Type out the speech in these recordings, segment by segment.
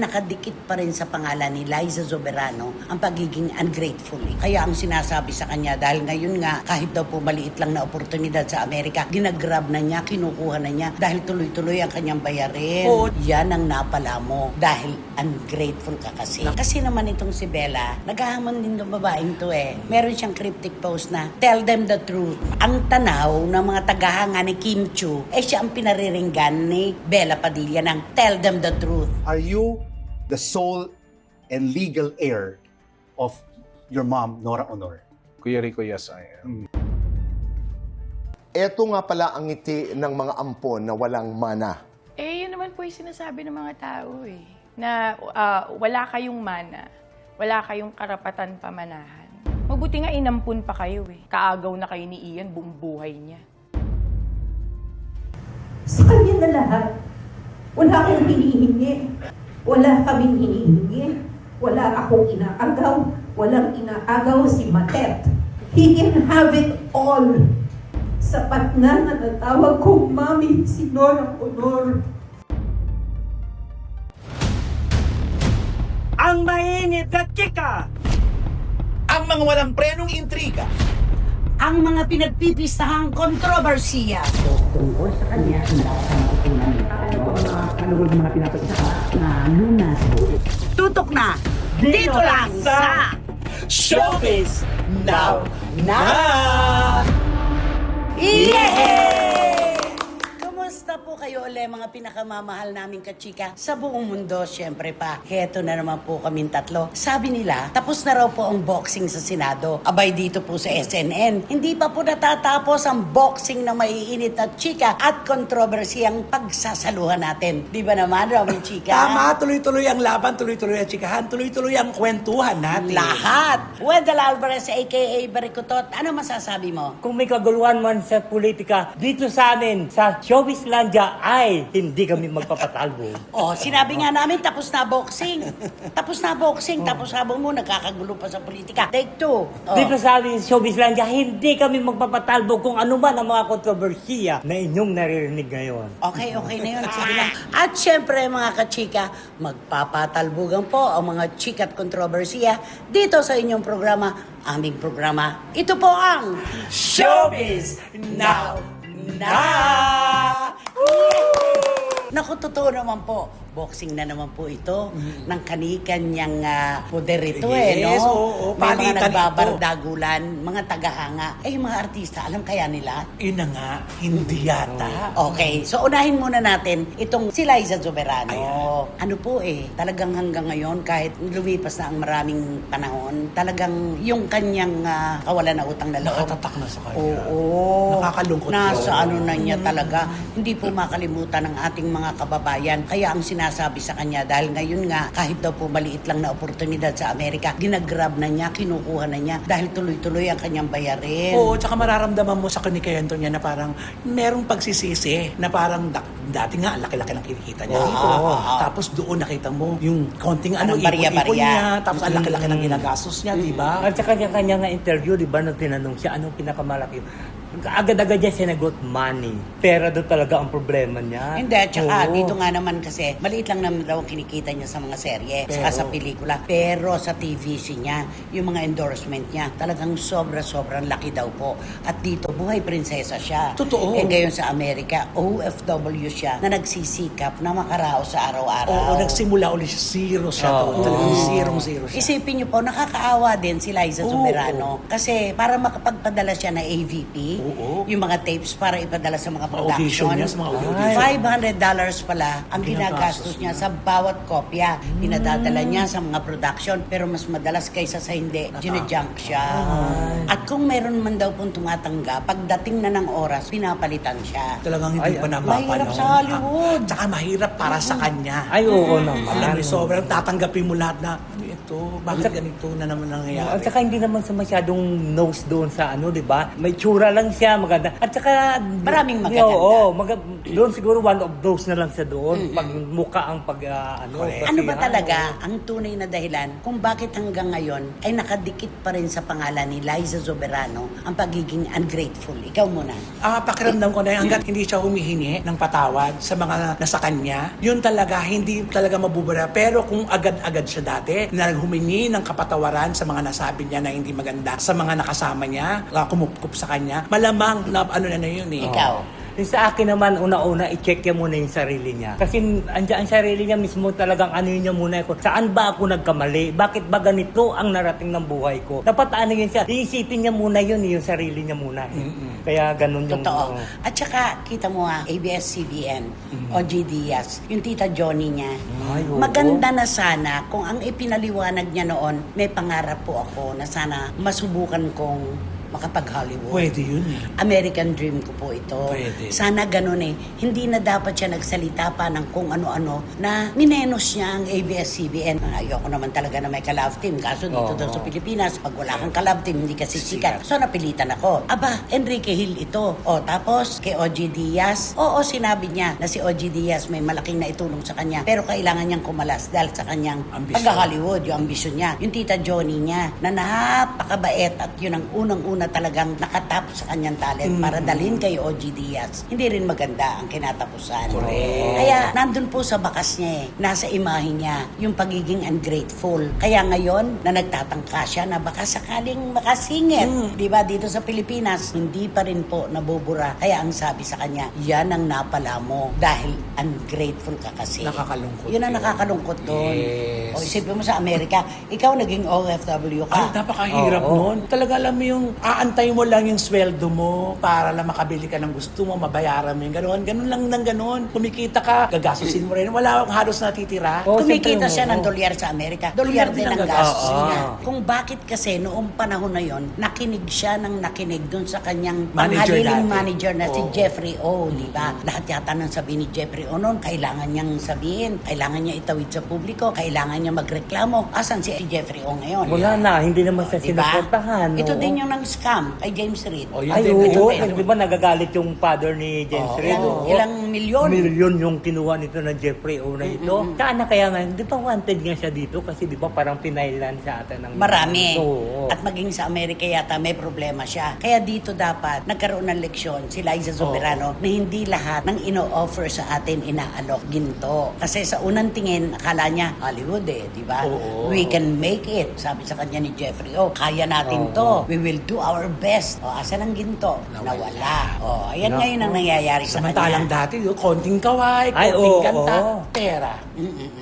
nakadikit pa rin sa pangalan ni Liza Soberano ang pagiging ungrateful. Kaya ang sinasabi sa kanya, dahil ngayon nga, kahit daw po maliit lang na oportunidad sa Amerika, ginagrab na niya, kinukuha na niya dahil tuloy-tuloy ang kanyang bayarin. Oo. Yan ang napala mo dahil ungrateful ka kasi. Kasi naman itong si Bella, naghahamon din ng babaeng to eh. Meron siyang cryptic post na, tell them the truth. Ang tanaw ng mga tagahanga ni Kim Chiu, siya ang pinariringgan ni Bella Padilla ng tell them the truth. Are you the sole and legal heir of your mom, Nora Honor? Kuya Rico, yes, I am. Ito nga pala ang ngiti ng mga ampon na walang mana. Yun naman po yung sinasabi ng mga tao eh. Na wala kayong mana, wala kayong karapatan pamanahan. Mabuti nga inampun pa kayo eh. Kaagaw na kayo ni Ian buong buhay niya. Sa kanya na lahat. Wala akong hinihingi. Wala kaming hinihingi. Wala akong inaagaw. Walang inaagaw si Matet. He can have it all. Sapat na natawag kong mami si Nora Honor. Ang mainit na chika! Ang mga walang prenong intriga. Ang mga pinagpipistahang kontrobersiya. Tungkol sa kanya, tutok na dito lang sa Showbiz Now Na! Yay! Kumusta po kayo ulit mga pinakamamahal naming kachika sa buong mundo? Siyempre pa, heto na naman po kaming tatlo. Sabi nila, tapos na raw po ang boxing sa Senado. Abay dito po sa SNN. Hindi pa po natatapos ang boxing na maiinit na chika at kontrobersiyang pagsasaluhan natin. Di ba naman, Robin Chika? Tama, tuloy-tuloy ang laban, tuloy-tuloy ang chikahan, tuloy-tuloy ang kwentuhan natin. Lahat! Wendell Alvarez aka Barikutot, ano masasabi mo? Kung may kaguluhan man sa politika, dito sa amin, sa Showbizlandia, ay hindi kami magpapatalbo. Oh, sinabi nga namin tapos na boxing. Tapos na boxing, tapos habang mo nagkakagulo pa sa politika. Take two. Oh. Dito sa amin, sa Showbizlandia, hindi kami magpapatalbo kung ano man ang mga kontrobersiya na inyong naririnig ngayon. Okay na yun. Sige lang. At syempre mga kachika, magpapatalbugan po ang mga chika at kontrobersiya dito sa inyong programa, aming programa. Ito po ang Showbiz Now Na! Naku, totoo naman po. Boxing na naman po ito ng kani-kanyang poder ito Yes, no? oo, May mga palitan nagbabardagulan, mga tagahanga. Yung mga artista, alam kaya nila? Yun na nga, hindi yata. Okay, so unahin muna natin itong si Liza Soberano. Ayan. Ano po talagang hanggang ngayon, kahit lumipas na ang maraming panahon, talagang yung kanyang kawalan na utang na loob. Nakatatak na sa kanya. Oo. Nakakalungkot Nasa yun. ano na niya talaga. Hindi po makalimutan ng ating mga kababayan. Kaya ang sinasabi sa kanya, dahil ngayon nga, kahit daw po maliit lang na oportunidad sa Amerika, ginagrab na niya, kinukuha na niya dahil tuloy-tuloy ang kanyang bayarin. Oo, tsaka mararamdaman mo sa kinikayento niya na parang merong pagsisisi na parang dati nga, laki-laki ng kinikita niya dito. Tapos doon nakita mo yung konting Anong ipon-ipon barya-barya. niya. Tapos ang laki-laki ng ginagastos niya, di ba? At sa kanya nga interview, di ba, nung tinanong siya, anong pinakamalaki? Agad-agad niya sinagot, money. Pera doon talaga ang problema niya. Hindi, tsaka Oo. dito nga naman kasi, maliit lang naman daw ang kinikita niya sa mga serye, saka sa pelikula. Pero sa TVC niya, yung mga endorsement niya, talagang sobrang laki daw po. At dito, buhay prinsesa siya. Totoo. Ngayon sa Amerika, OFW siya na nagsisikap na makaraos sa araw-araw. Oo, nagsimula ulit siya. Zero siya doon. Talagang zero siya. Isipin niyo po, nakakaawa din si Liza Oo. Soberano. Kasi para makapagpadala siya na AVP, Oo. yung mga tapes para ipadala sa mga Audition production. niya, sa mga audition. $500 pala ang ginagastos niya sa bawat kopya. Pinadadala niya sa mga production, pero mas madalas kaysa sa hindi, ginajunk siya. At kung meron man daw pong tumatanggap, pagdating na ng oras, pinapalitan siya. Talagang hindi pa napapanaw. mahirap sa Hollywood. Tsaka mahirap para sa kanya. Ay, oo naman. Alam mo, sobrang tatanggapin mo lahat na, ano yan, ganito? Bakit ganito na naman At nangyayari? saka hindi naman sa masyadong nose doon sa ano, di ba? May tsura lang siya, maganda. At saka... Maraming magaganda. Oo, doon siguro one of those na lang siya doon. Pag mukha ang Correct. Ano ba basihan, talaga ang tunay na dahilan kung bakit hanggang ngayon ay nakadikit pa rin sa pangalan ni Liza Soberano ang pagiging ungrateful? Ikaw muna. Pakiramdam ko na yun, hanggat hindi siya humihingi ng patawad sa mga nasa kanya, yun talaga, hindi talaga mabubura. Pero kung agad-agad siya dati, na humingi ng kapatawaran sa mga nasabi niya na hindi maganda, sa mga nakasama niya, kumupkup sa kanya, malamang na ano na yun eh. Ikaw. Yung sa akin naman, una-una, i-check niya muna yung sarili niya. Kasi andyan ang sarili niya mismo talagang ano niya muna ko. Saan ba ako nagkamali? Bakit ba ganito ang narating ng buhay ko? Dapat ano yun siya. Iisipin niya muna yun, yung sarili niya muna. Kaya ganun yung... Totoo. At saka, kita mo ABS-CBN, OG Diaz, yung tita Johnny niya. Ay, oo. Maganda na sana kung ang ipinaliwanag niya noon, may pangarap po ako na sana masubukan kong makapag-Hollywood. Pwede yun eh. American dream ko po ito. Pwede. Sana ganun eh. Hindi na dapat siya nagsalita pa ng kung ano-ano na minenos niya ang ABS-CBN. Ayoko naman talaga na may ka-love team. Kaso dito daw sa Pilipinas, pag wala kang ka-love team, hindi kasi sikat. So napilitan ako. Aba, Enrique Hill ito. O tapos, kay OG Diaz. Oo, sinabi niya na si OG Diaz may malaking naitulong sa kanya. Pero kailangan niyang kumalas dahil sa kanyang Ambisyon. pag-Hollywood, yung ambisyon niya. Yung tita Johnny niya, na napakabait at yun ang unang-una talagang nakatap sa kanyang talent para dalhin kay OG Diaz. Hindi rin maganda ang kinatapusan. Correct. Kaya nandun po sa bakas niya nasa imahe niya yung pagiging ungrateful. Kaya ngayon na nagtatangka siya na baka sakaling makasingit. Diba dito sa Pilipinas, hindi pa rin po nabubura. Kaya ang sabi sa kanya, yan ang napala mo dahil ungrateful ka kasi. Nakakalungkot Yun ang yun. nakakalungkot doon. Yes. O isipin mo sa Amerika, ikaw naging OFW ka. Ay, napakahirap nun. Talaga alam mo yung aantay mo lang yung sweldo mo para lang makabili ka ng gusto mo, mabayaran mo yung gano'n. Ganun lang ng gano'n. Kumikita ka, gagastusin mo rin. Wala akong halos natitira. Oo, Kumikita siyempre, siya ng oo. dolyar sa Amerika. Dolyar din ang ang gastos gastos. niya. Oo. Kung bakit kasi noong panahon na yon, nakinig siya ng nakinig dun sa kanyang Manager panghaliling dati. manager na si Oo. Jeffrey O. Di ba? Lahat yata nang sabihin ni Jeffrey O noon, kailangan niyang sabihin, kailangan niya itawid sa publiko, kailangan niya magreklamo. Asan si Jeffrey O ngayon? Wala na, hindi naman siya Diba? sinuportahan. Ito oo. din yung nang-scam kay James Reid. O, yun Ay, din. oo. Ito, Di ba nagagalit yung father ni James Reid? Ilang milyon. Milyon yung kinuha nito ng Jeffrey O na ito. Saan na kaya nga, di ba wanted nga siya dito? Kasi di ba parang pinailan sa atin ng... Marami. Oo. At maging sa Amerika yata may problema siya. Kaya dito dapat nagkaroon ng leksyon si Liza Soberano na hindi lahat ng ino-offer sa atin inaalok ginto. Kasi sa unang tingin, akala niya Hollywood di ba? Oo. We can make it. Sabi sa kanya ni Jeffrey, kaya natin to. We will do our best. Asan ang ginto? Nawala. Ayan Naku. ngayon ang nangyayari sa Samantalang kanya. dati, konting kaway, Ay, konting oo, kanta, oo. pera.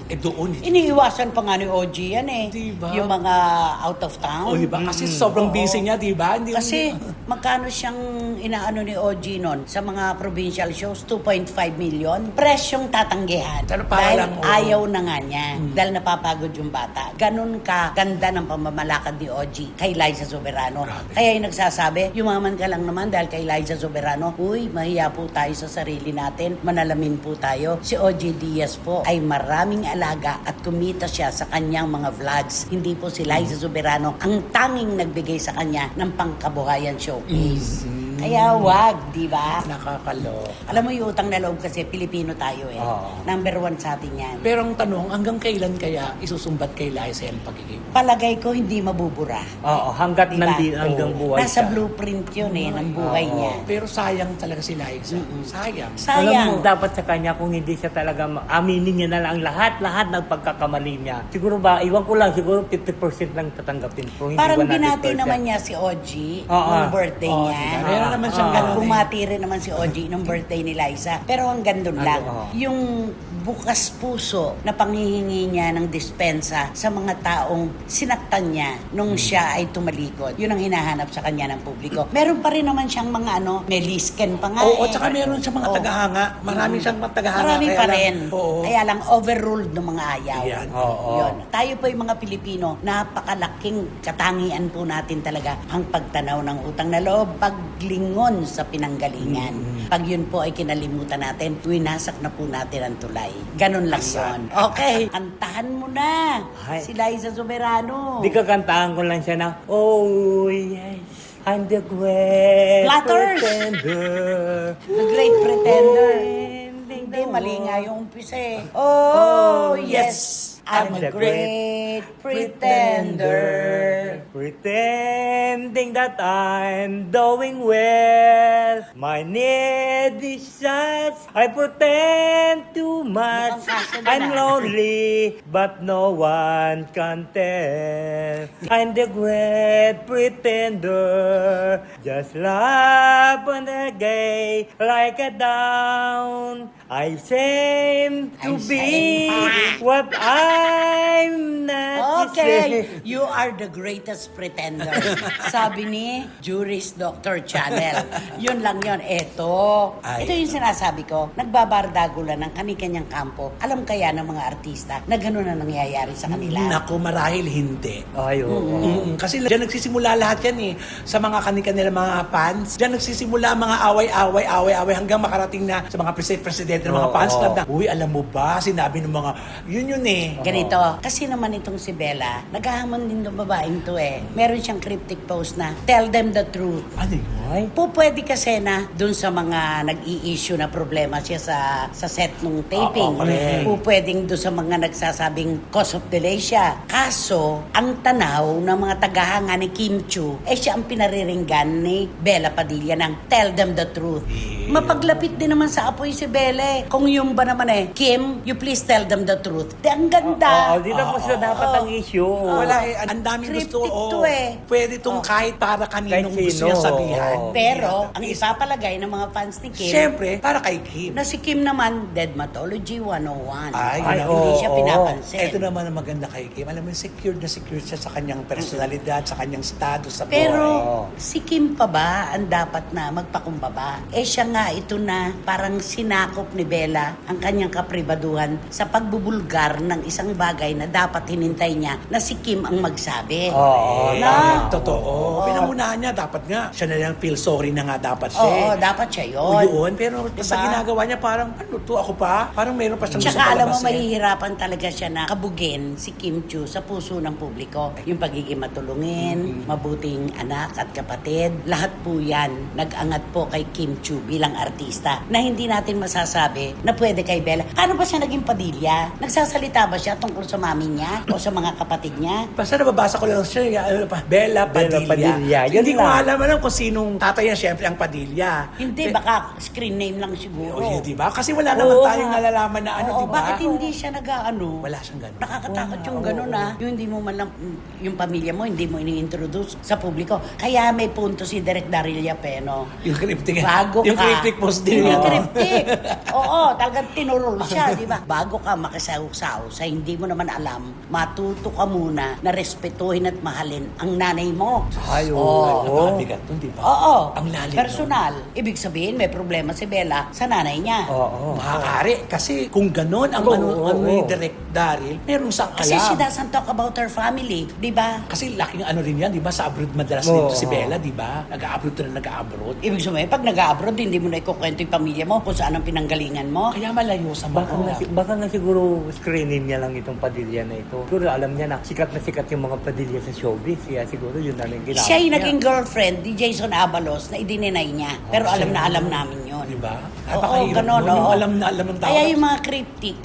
Doon. Iniiwasan pa nga ni OG yan Diba? Yung mga out of town. O, diba? Kasi sobrang busy niya, diba? Hindi, Kasi magkano siyang inaano ni OG nun sa mga provincial shows? 2.5 million. Presyong tatanggihan. Pero Dahil parang, ayaw na nga niya. Dahil napapagod yung bata. Ganun ka ganda ng pamamalakad ni OG kay Liza Soberano. Grabe. Kaya yung nagsasabi, yumaman ka lang naman dahil kay Liza Soberano, uy, mahiya po tayo sa sarili natin. Manalamin po tayo. Si OG Diaz po ay maraming alaga at kumita siya sa kanyang mga vlogs. Hindi po si Liza Soberano ang tanging nagbigay sa kanya ng pangkabuhayan showcase. Kaya wag, di ba? nakakalo. Alam mo yung utang na loob kasi Pilipino tayo Oo. Number 1 sa atin yan. Pero ang tanong, hanggang kailan kaya isusumbat kay Liza yung pagiging? Palagay ko hindi mabubura. Oo, hanggat Diba? hanggang buhay Nasa siya. blueprint yun ng buhay niya. Pero sayang talaga si Liza. Sayang. Alam mo, Sayang. dapat sa kanya kung hindi siya talaga aminin niya na lang lahat ng pagkakamali niya. Siguro ba, iwan ko lang, siguro 50% lang tatanggapin ko. Hindi Parang 100%. binati naman niya si OG Oo. nung birthday Oo, niya. diba? Meron naman siyang At ganun eh. bumati rin naman si OG nung birthday ni Liza. Pero hanggang doon lang. Oo. Yung bukas puso na panghihingi niya ng dispensa sa mga taong sinaktan niya nung siya ay tumalikod. Yun ang hinahanap sa kanya ng publiko. Meron pa rin naman siyang mga may lisken pa nga. Oo, tsaka meron siyang mga Oo. tagahanga. Marami siyang mga tagahanga. Marami kaya pa lang- rin. Oo. Kaya lang overruled ng mga ayaw. Yan. Oo. Yun. Tayo po yung mga Pilipino, napakalaking katangian po natin talaga ang pagtanaw ng utang na loob, lingon sa pinanggalingan. Pag yun po ay kinalimutan natin, winasak na po natin ang tulay. Ganon lang yun. Okay, kantahan mo na. Ay. Si Liza Soberano. Di kakantahan ko lang siya na, oh yes, I'm the great Platters! pretender. The Great Pretender. Pretending Hindi, the mali world. nga yung umpisa eh. Oh, yes, I'm I'm a the great pretender. Pretending that I'm doing well. My need is just I pretend too much. Mukhang kaso na I'm na. lonely, but no one can tell. I'm the great pretender. Just laugh on the gay like a down. I seem to I be seem- what I'm not. Okay, you are the greatest pretender. Sabi ni Juris Dr. Channel. Yun lang yun. Ito yung sinasabi ko. Nagbabardagulan ng kani-kanyang kampo. Alam kaya ng mga artista na gano'n na nangyayari sa kanila? Naku, marahil hindi. Ay, oo. Kasi dyan nagsisimula lahat yan eh. Sa mga kanilang mga fans. Dyan nagsisimula ang mga away-away hanggang makarating na sa mga presidente ng mga Oo. fans club na, uy, alam mo ba, sinabi ng mga, yun eh. Ganito, kasi naman itong si Bella, naghahamon din ng babaeng to eh. Meron siyang cryptic post na, tell them the truth. Ano yun? Ay, Pwede kasi na dun sa mga nag-i-issue na problema siya sa set nung taping. Oo, correct. Pwedeng dun sa mga nagsasabing cause of delay siya. Kaso, ang tanaw ng mga tagahanga ni Kim Chiu, siya ang pinariringgan ni Bella Padilla ng tell them the truth. Mapaglapit din naman sa apoy si Bella eh. Kung yung ba naman eh, Kim, you please tell them the truth. Di, ang ganda. Oo, di na po siya dapat ang issue. Wala eh, ang daming gusto. Cryptic to Oo. eh. Pwede itong kahit para kaninong Kahit gusto sino, niya sabihan. oo. Pero, ang ipapalagay ng mga fans ni Kim, Siyempre, para kay Kim. na si Kim naman, Deadmatology 101. Ay, Hindi oo, siya oo. pinapansin. Ito naman ang maganda kay Kim. Alam mo, secure siya sa kanyang personalidad, sa kanyang status sa buhay. Pero, Oo. si Kim pa ba ang dapat na magpakumbaba? Siya nga ito na parang sinakop ni Bella ang kanyang kapribaduhan sa pagbubulgar ng isang bagay na dapat hinintay niya na si Kim ang magsabi. Oo, na, Totoo. Pinangunahan niya, dapat nga, siya na lang feel sorry na nga dapat siya. Oo, dapat siya O yun. yun, pero sa Diba? ginagawa niya parang, ano to, ako pa? Parang meron pa siyang gusto Tsaka alam mo, palabasin. mahihirapan talaga siya na kabugin si Kim Chiu sa puso ng publiko. Yung pagiging matulungin, mabuting anak at kapatid, lahat po yan nag-angat po kay Kim Chiu bilang artista na hindi natin masasabi na pwede kay Bella. Paano ba siya naging Padilla? Nagsasalita ba siya tungkol sa mami niya o sa mga kapatid niya? Basta nababasa ko lang siya, Bella Padilla. Padilla, yun Hindi ko lang. alam kung sinong tatay niya, syempre ang Padilla. Hindi, baka screen name lang siguro. O yun, di ba? Kasi wala naman Oo, tayong nalalaman na ano, Oo, di ba? bakit hindi siya nag-ano? Wala siyang ganun. Nakakatakot yung gano'n yung hindi mo man lang, yung pamilya mo, hindi mo ini-introduce sa publiko. Kaya may punto si Direk Daryl Peno. Yung cryptic. Bago yung ka. cryptic post din. Hindi yun. cryptic. Oo, talagang tinurol siya, di ba? Bago ka makisaw-saw sa hindi mo naman alam, matuto ka muna na respetuhin at mahalin ang nanay mo. Ay, oo. Oo. Napakabigat nun, di ba? Oo. Ang lalim Personal. Ibig sabihin, may problema si Bella sa nanay niya. Oo. Maaari. Kasi kung gano'n ang Oo, ano ni oo. Direk Daryl, meron siyang alam. Kasi she doesn't talk about her family, di ba? Kasi laking ano rin yan, di ba? Sa abroad madalas Oo. dito si Bella, di ba? Nag-abroad to na nag-abroad. Ibig sabihin, pag nag-abroad, hindi mo na ikukwento yung pamilya mo kung saan ang pinanggalingan mo. Kaya malayo sa Baka nga siguro screen name niya lang itong Padilla na ito. Siguro alam niya na sikat yung mga Padilla sa showbiz. Kaya siguro yun na lang ginagawa Siya yung niya. naging girlfriend ni Jason Abalos na idinenay niya. Pero alam na alam namin yun. Di ba? Oo, Napakahirap ganon, nun. Yung oo. alam na alam ng tao. Kaya yung mga cryptic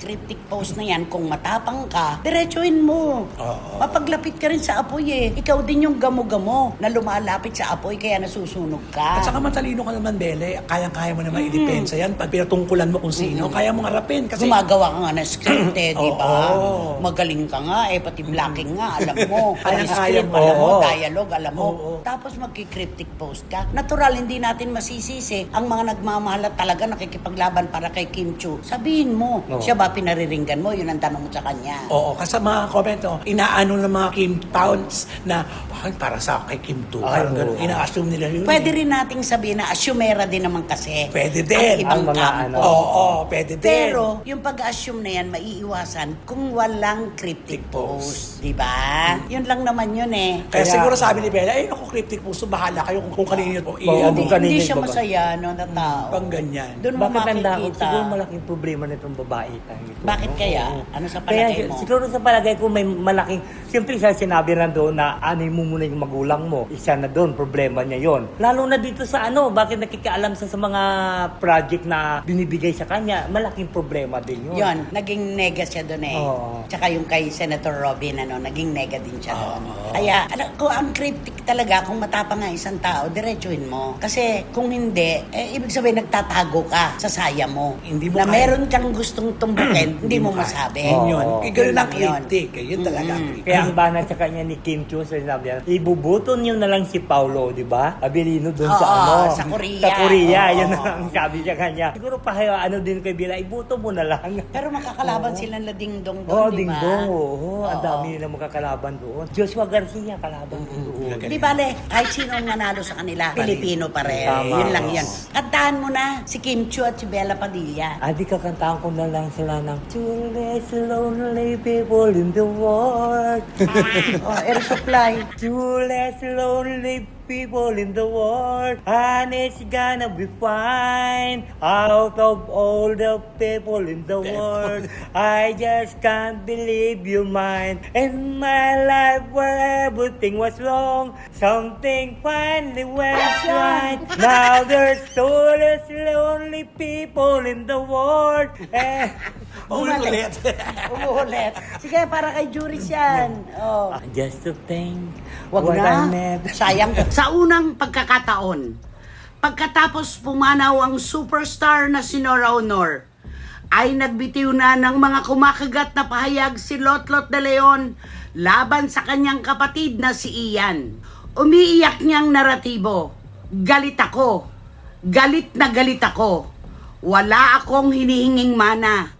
post na yan, kung matapang ka, diretsuhin mo. Oo. Mapaglapit ka rin sa apoy eh. Ikaw din yung gamo-gamo na lumalapit sa apoy kaya nasusunog ka. At saka matalino ka naman, Bele. Kayang-kaya mo naman i-depensa yan. Pag pinatungkulan mo kung sino, kaya mo harapin. Kasi Gumagawa ka nga ng script eh, di ba? Oo. Magaling ka nga eh, pati blocking nga, alam mo. Pati Kaya-kaya script, mo. alam mo, Oo. dialogue, alam mo. Oo. Tapos magki-cryptic post ka. Natural, hindi natin masisisi ang mga nagmamahal at talaga nakikipaglaban para kay Kim Chiu. Sabihin mo, Oo. siya ba pinariringgan mo? Yun ang tanong mo sa kanya. Oo, kasi sa mga comment, inaano ng mga Kim Pounds na, bakit para sa kay Kim to? Ay, Parang ganun. oo. Ina-assume nila yun. Pwede rin nating sabihin na assumera din naman kasi. Pwede din. Ang ibang Ang mga kampo. ano. Oo, pwede din. Pero, yung pag-assume na yan, maiiwasan kung walang cryptic post. post. Diba? Yun lang naman yun eh. Kaya Kaya- siguro sabi ni Bella, ay naku, cryptic puso, bahala kayo kung kanino po. Oo, Hindi, kung kanino hindi yung siya babae. masaya, no, na tao. Pang ganyan. Doon mo Bakit ang dako? makikita. Siguro malaking problema nitong babae tayo. Bakit kaya? Ano sa palagay mo? Siguro sa palagay ko may malaking, siyempre siya sinabi na doon na ano mo muna yung magulang mo. Isa na doon, problema niya yon. Lalo na dito sa bakit nakikialam sa mga project na binibigay sa kanya, malaking problema din yun. Yun, naging nega siya doon eh. Oo. Tsaka yung kay Senator Robin, naging nega din siya doon. Kaya, alam ko, ang cryptic talaga, kung matapang nga isang tao, diretsuhin mo. Kasi kung hindi, ibig sabihin nagtatago ka sa saya mo. Hindi mo na kaya. meron kang gustong tumbukin, hindi mo masabi. Yun yun. Oo. Ganun ang Yun. cryptic. Yun talaga ang cryptic. Kaya ang banat sa kanya ni Kim Chiu, sinabi niya, ibubuto niyo na lang si Paulo, di ba? Abilino doon sa Oo, ano. sa Korea. Sa Korea, Oo. yun ang sabi niya kanya. Siguro din kay Bila, ibuto mo na lang. Pero makakalaban silang la ding-dong doon, Oo, di ba? ding-dong. Oo, ang Oo. dami nila makakalaban doon. Joshua Garcia, kalaban ko doon. Di bale, kahit sino ang nanalo sa kanila, Pilipino pa rin. Tama. Yun lang yan. Kantahan mo na si Kim Chiu at si Bella Padilla. Di kakantahan ko na lang sila ng Two less lonely people in the world. Air Supply. Two less lonely people in the world, and it's gonna be fine. Out of all the people in the world, I just can't believe you're mine. In my life where everything was wrong, something finally went right. Now there's two less lonely people in the world. Ulit. Umuulit. Sige, para kay Juris yan. Oh. Just to think Wag what na. I met. Sayang. Sa unang pagkakataon, pagkatapos pumanaw ang superstar na si Nora Honor, ay nagbitiw na ng mga kumakagat na pahayag si Lotlot de Leon laban sa kanyang kapatid na si Ian. Umiiyak niyang naratibo, galit ako, galit na galit ako, wala akong hinihinging mana,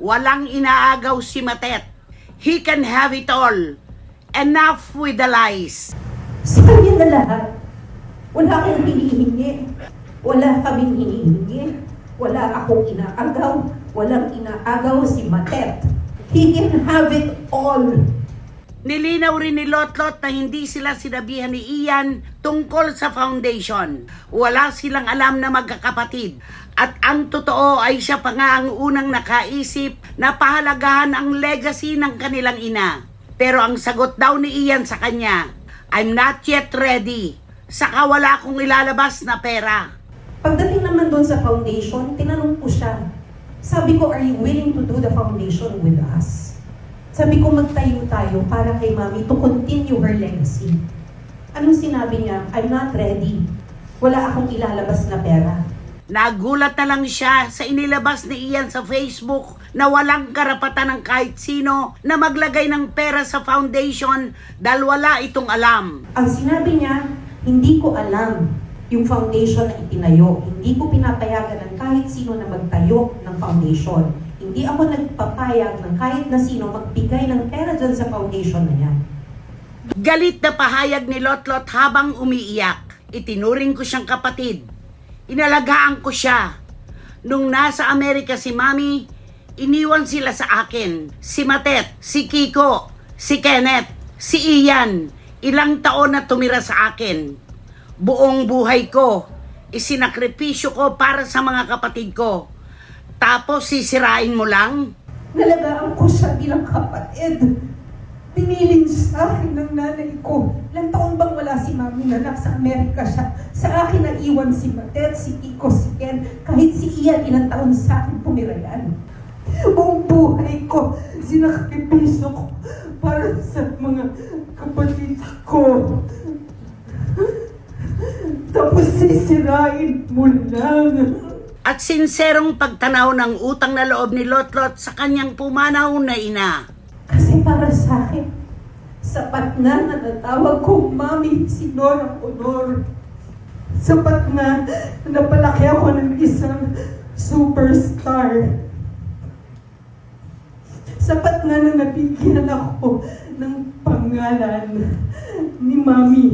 walang inaagaw si Matet, he can have it all, enough with the lies. Sa kanya na lahat. Wala akong hinihingi. Wala kaming hinihingi. Wala akong inaagaw. Walang inaagaw si Matet. He can have it all. Nilinaw rin ni Lotlot na hindi sila sinabihan ni Ian tungkol sa foundation. Wala silang alam na magkakapatid. At ang totoo ay siya pa nga ang unang nakaisip na pahalagahan ang legacy ng kanilang ina. Pero ang sagot daw ni Ian sa kanya, I'm not yet ready. Saka wala akong ilalabas na pera. Pagdating naman doon sa foundation, tinanong ko siya. Sabi ko, are you willing to do the foundation with us? Sabi ko, magtayo tayo para kay Mami to continue her legacy. Anong sinabi niya? I'm not ready. Wala akong ilalabas na pera. Nagulat na lang siya sa inilabas ni Ian sa Facebook na walang karapatan ng kahit sino na maglagay ng pera sa foundation dahil wala itong alam. Ang sinabi niya, hindi ko alam yung foundation na itinayo. Hindi ko pinapayagan ng kahit sino na magtayo ng foundation. Hindi ako nagpapayag ng kahit na sino magbigay ng pera dyan sa foundation na yan. Galit na pahayag ni Lotlot habang umiiyak. Itinuring ko siyang kapatid. Inalagaan ko siya. Nung nasa Amerika si Mami, iniwan sila sa akin. Si Matet, si Kiko, si Kenneth, si Ian. Ilang taon na tumira sa akin. Buong buhay ko, isinakripisyo ko para sa mga kapatid ko. Tapos sisirain mo lang? Nalagaan ko siya bilang kapatid. Pinilin sa akin ng nanay ko. Ilang taon bang wala si Mami na nasa Amerika siya? Sa akin naiwan si Matet, si Kiko, si Ken. Kahit si Ian, ilang taon sa akin pumira yan. Buong buhay ko, sinakripisyo ko para sa mga kapatid ko. Tapos sisirain mo lang. At sinserong pagtanaw ng utang na loob ni Lotlot sa kanyang pumanaw na ina. Kasi para sa akin, sapat na natawag kong Mami si Nora Honor. Sapat na napalaki ako ng isang superstar. Sapat na nabigyan ako ng pangalan ni Mami.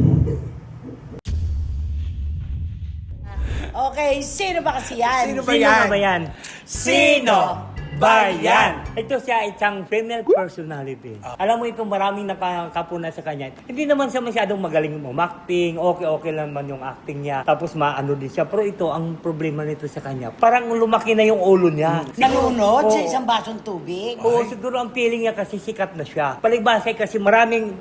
Okay, sino ba kasi yan? Sino ba yan? Sino bayan. Ito siya isang female personality. Alam mo ito, maraming nakakapuna sa kanya. Hindi naman siya masyadong magaling acting. Okay lang man yung acting niya. Tapos maano din siya. Pero ito, ang problema nito sa kanya, parang lumaki na yung ulo niya. Nalunod sa Oo. isang basong tubig. Oo, siguro ang feeling niya kasi sikat na siya. Palibhasa kasi maraming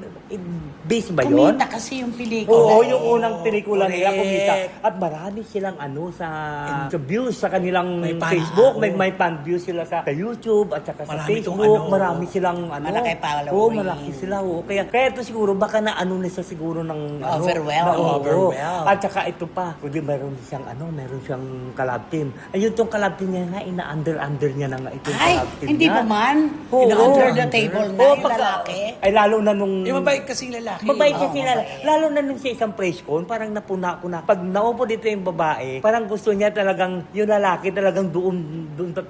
base ba yun? Kumita kasi yung pelikula. Oo, yung unang pelikula nila Correct. kumita. At marami silang sa views sa kanilang May fan, Facebook. oo. May fan views sila sa YouTube at saka sa Marami itong Facebook. ano, Marami silang Malaki following. Oo, malaki sila. Oo. Kaya ito siguro baka na na siya siguro ng Overwhelmed. Overwhelmed. At saka ito pa, kundi meron siyang meron siyang collab team. Ayun tong collab team niya nga, ina-under niya na nga itong Ay, collab team hindi niya. ba man? Oo. Under the table na Oo, yung lalaki. Ay, lalo na nung... Mabait kasi lalaki. Mabait kasi Oo, lalo. mabait. Lalo na nung sa isang press con, parang napuna-puna. Pag naupo dito yung babae, parang gusto niya talagang, yung lalaki talagang doon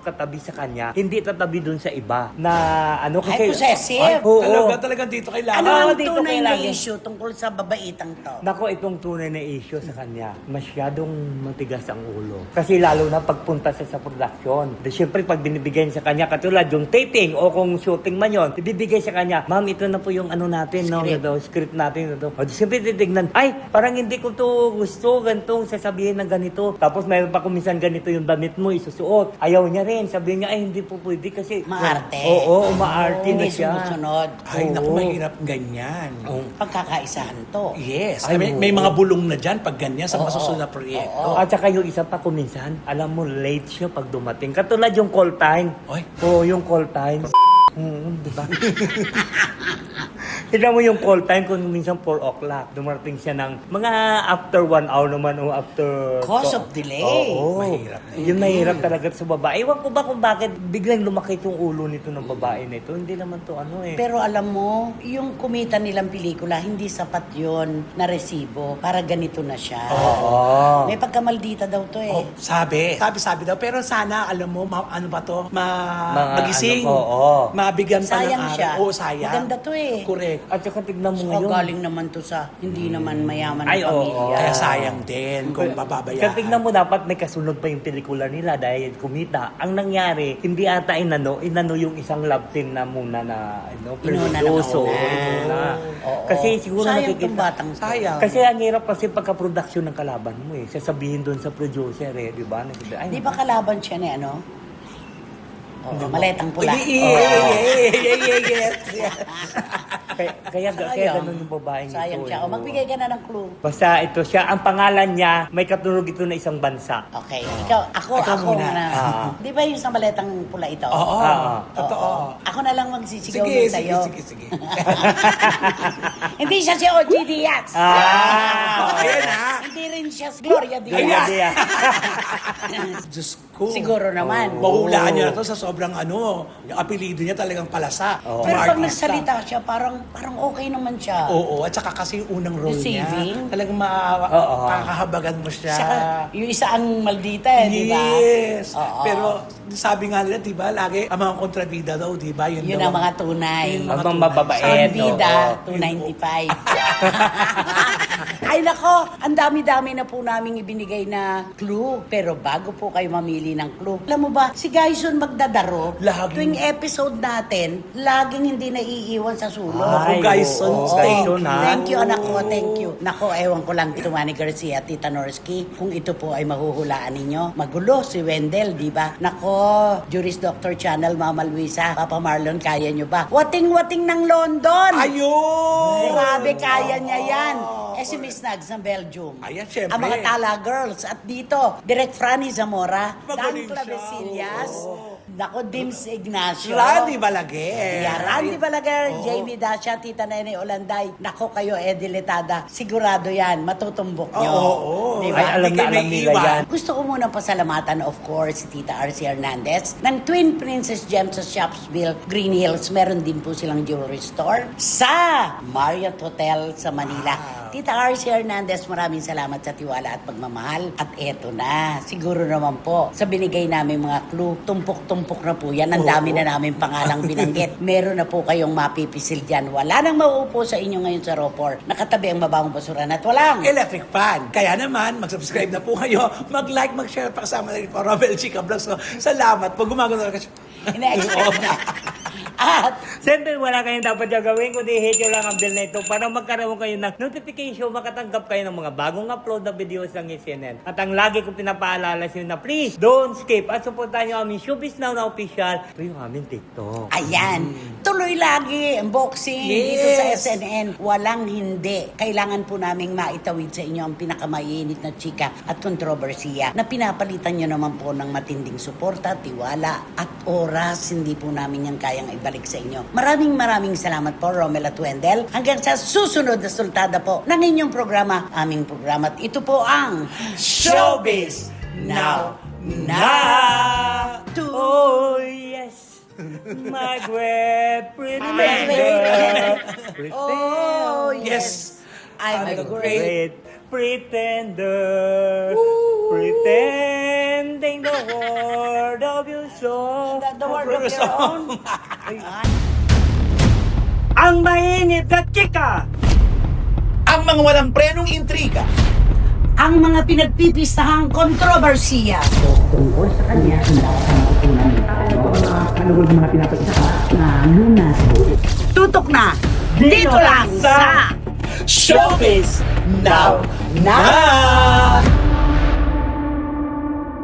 katabi sa kanya. Hindi tatabi doon sa iba. Na ano kasi... Ay, possessive. Oo. Talagang dito kay Lala. Ano ang dito tunay na kailangan. issue tungkol sa babaitang to? Nako, itong tunay na issue sa kanya, masyadong matigas ang ulo. Kasi lalo na pagpunta sa production. Siyempre, pag binibigay sa kanya, katulad yung taping o kung shooting man yun, ibibigay sa kanya, ma'am, ito na po yung ano natin, script natin. O, siyempre, titignan, ay, parang hindi ko to gusto, ganito, sasabihin ng ganito. Tapos, mayroon pa kung minsan ganito yung damit mo, isusuot. Ayaw niya rin. Sabihin niya, ay, hindi po pwede kasi... Maarte. Oo, umaarte na Hindi siya. sumusunod. Ay, naku, Oo. mahirap ganyan. Pagkakaisahan to. Yes. Ay, may oo. mga bulong na dyan pag ganyan sa Oo. masusunod na proyekto. At saka yung isa pa kuminsan, alam mo, late siya pag dumating. Katulad yung call time. Oy. Oo, yung call time. Di ba? Tignan mo yung call time kung minsan 4 o'clock. Dumarating siya ng mga after 1 hour naman o after... Cause of delay. Oo. Mahirap na Yung mahirap talaga sa babae. Ewan ko ba kung bakit biglang lumakit yung ulo nito ng babae na ito. Hindi naman to ano eh. Pero alam mo, yung kumita nilang pelikula, hindi sapat yon na resibo para ganito na siya. Oo. May pagkamaldita daw to eh. Oh, sabi daw. Pero sana, alam mo, ano ba to? Magising. Ano, oo. Mabigyan pa ng Sayang araw. siya. Oo, sayang. Maganda to eh. Correct. At saka tignan mo So, ngayon. galing naman to sa hindi naman mayaman Ay, na oo. pamilya. Kaya sayang din kung papabayaan. Kaya tignan mo, dapat may kasunod pa yung pelikula nila dahil kumita. Ang nangyari, hindi ata inano yung isang love team na muna na Inuna na produce. Oo, kauna. inuna. Oo. Kasi siguro Sayang nakikita. tong batang to. Sayang. Kasi ang hirap kasi pagka-production ng kalaban mo eh. Sasabihin doon sa producer eh, di ba? Ay, Di ba kalaban siya ni ano? Oo, maletang pula. Yes. kaya Sayang. ganun yung babaeng Sayang ito. siya. eh. O, magbigay ka na ng clue. Basta ito siya, ang pangalan niya, may katunog ito na isang bansa. Okay, ako Ikaw muna. na. Ah. Di ba yung sa maletang pula ito? Oo. Ah. Totoo. Oo. Ako na lang magsisigaw Sige, nun sige, sa'yo. sige. Hindi siya si O.G. Diaz. Ayan na. Hindi rin siya si Gloria Kaya Diaz. diya. Diyos ko. Siguro naman. Mahulaan niya na to sa sobrang yung apelido niya talagang palasa. Oo. Pero Mga pag artista. nagsalita siya, parang okay naman siya. Oo, at saka kasi yung unang role Receiving. niya, talagang Oo. makakahabagan mo siya. Saka, yung isa ang maldita eh, di ba? Yes. Oo. Pero sabi nga nila, di ba, lagi ang mga kontrabida daw, di ba? Yun daw ang mga tunay. Yun Ang mga tunay. mababait. Ang bida, oo. 295. Ay nako, ang dami-dami na po naming ibinigay na clue. Pero bago po kayo mamili ng clue, alam mo ba, si Gaison Magdadaro, Laging- tuwing episode natin, laging hindi naiiwan sa sulok. Ay, Gaison, oo. thank Gaison, ha? Thank you, anak ko. Thank you. Nako, ewan ko lang, Tito Manny Garcia at Tita Norsky, kung ito po ay mahuhulaan ninyo. Magulo si Wendell, di ba? Nako, Juris Doctor Channel, Mama Luisa, Papa Marlon, kaya nyo ba? Wating-wating ng London! Ayun! Grabe, kaya niya yan. Eh si Miss Nags ng Belgium. Ayan, syempre. Ang mga Tala Girls. At dito, Direk Franny Zamora, Dan Magaling siya. Clavesillas, Nako, Dims Ignacio. Randy Balaguer. Yeah, Randy Balaguer, Jamie Dasha, Tita Nene Olanday. Nako kayo, Ediletada. Sigurado yan, matutumbok nyo. Oo. Di Ay, ba? alam Hindi na kayo alam nila naiiwan. yan. Gusto ko munang pasalamatan, of course, si Tita R.C. Hernandez ng Twin Princess Gems sa Shopsville, Green Hills. Meron din po silang jewelry store sa Marriott Hotel sa Manila. Tita RC Hernandez, maraming salamat sa tiwala at pagmamahal. At eto na, siguro naman po, sa binigay namin mga clue, tumpok-tumpok na po yan. Ang dami na namin pangalang binanggit. Meron na po kayong mapipisil dyan. Wala nang mauupo sa inyo ngayon sa Ropor. Nakatabi ang mabawang basuran at walang Electric fan. Kaya naman, mag-subscribe na po kayo, mag-like, mag-share, pakasama na rin po Romel Chica Vlogs. So, salamat po, gumagano na kasi. ina-expect na. At Siyempre, wala kayong dapat gagawin kundi hit nyo lang ang bell na ito para magkaroon kayo ng notification, makatanggap kayo ng mga bagong upload na videos ng SNN. At ang lagi kong pinapaalala sa inyo na please, don't skip at supportahan nyo aming Showbiz Now na official ito yung aming TikTok. ayan, tuloy lagi ang boxing dito sa SNN. Walang hindi. Kailangan po naming maitawid sa inyo ang pinakamainit na chika at kontrobersiya na pinapalitan nyo naman po ng matinding suporta, tiwala at oras. Hindi po namin yan kayang ibalik sa inyo. Maraming salamat po, Romel at Wendell. Hanggang sa susunod na sultada po ng inyong programa, aming programa. At ito po ang Showbiz Now na! Oh yes, my great pretty girl. Oh, Yes. I'm a great Pretender, pretending the word of your soul. the word of your own. Ang mainit na chika! Ang mga walang prenong intriga. Ang mga pinagpipistahang kontrobersiya. Tungkol sa kanya, tutok na dito lang sa Showbiz Now na!